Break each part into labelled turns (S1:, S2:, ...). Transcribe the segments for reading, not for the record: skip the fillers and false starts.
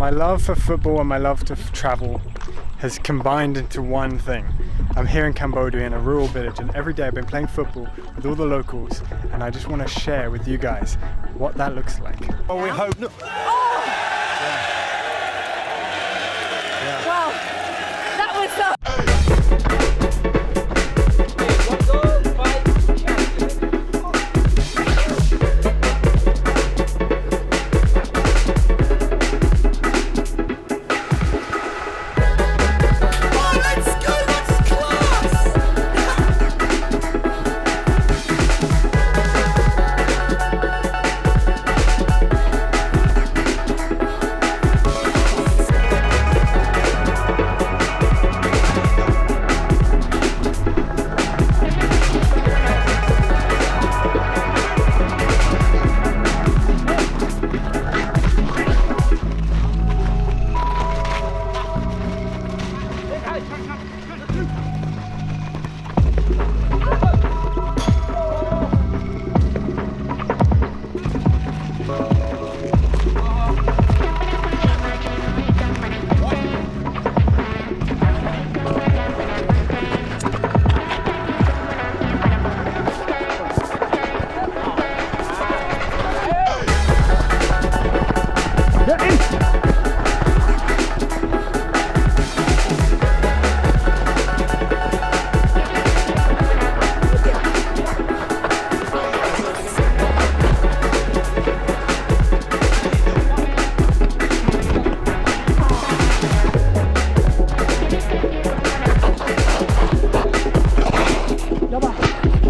S1: My love for football and my love to travel has combined into one thing. I'm here in Cambodia in a rural village, and every day I've been playing football with all the locals, and I just want to share with you guys what that looks like.
S2: Oh, we hope not.
S3: Oh! Yeah. Wow, that was so...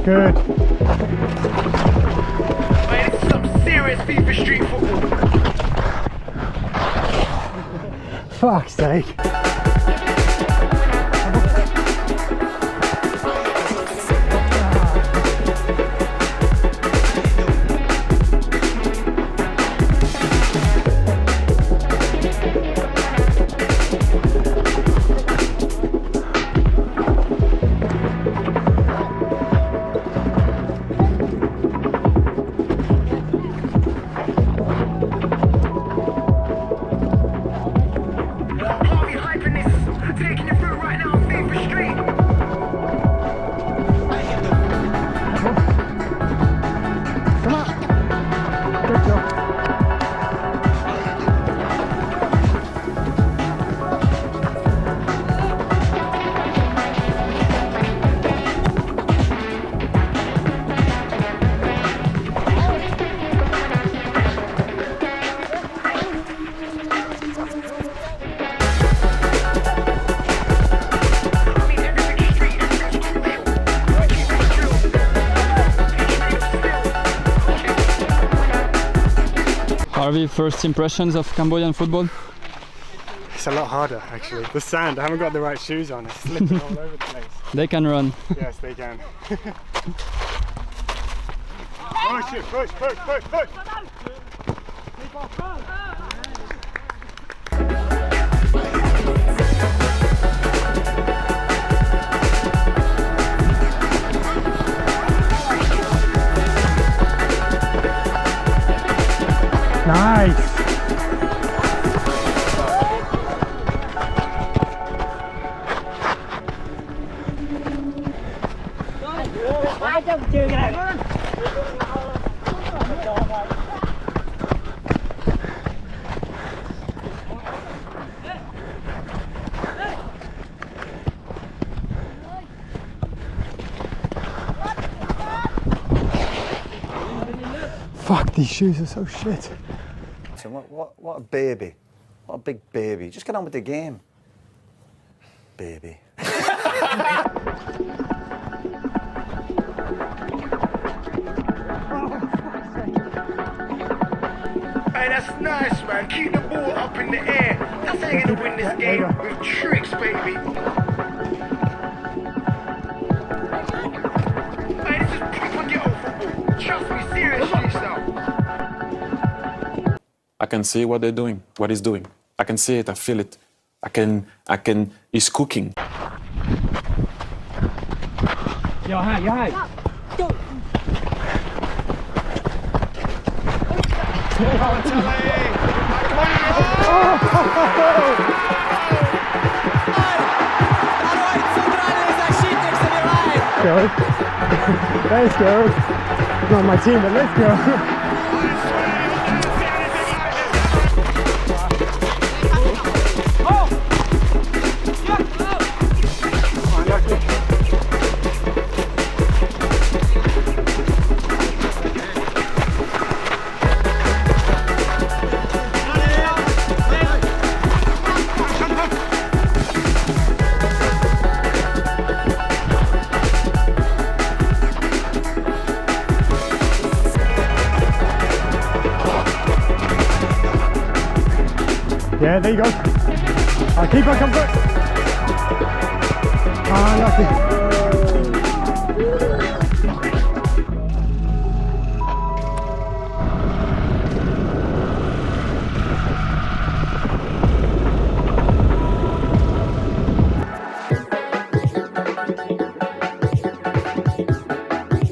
S1: Good.
S2: Man, this is some serious FIFA street football.
S1: Fuck's sake.
S4: Harvey, first impressions of Cambodian football?
S1: It's a lot harder actually. The sand, I haven't got the right shoes on, it's slipping all over the place.
S4: They can run.
S1: Yes, they can. Push it, push, push, push, push! Nice! Fuck, these shoes are so shit.
S5: What a baby. What a big baby. Just get on with the game. Baby.
S2: Hey, that's nice, man. Keep the ball up in the air. That's how you're gonna win this game with tricks, baby. Hey, this is proper ghetto football. Trust me, seriously, so.
S6: I can see what they're doing, what he's doing. I can see it, I feel it. He's cooking.
S4: Yo, hi.
S2: Come on,
S1: Let's go. Not my team, but let's go. Yeah, there you go. Keep on comfort. Lucky.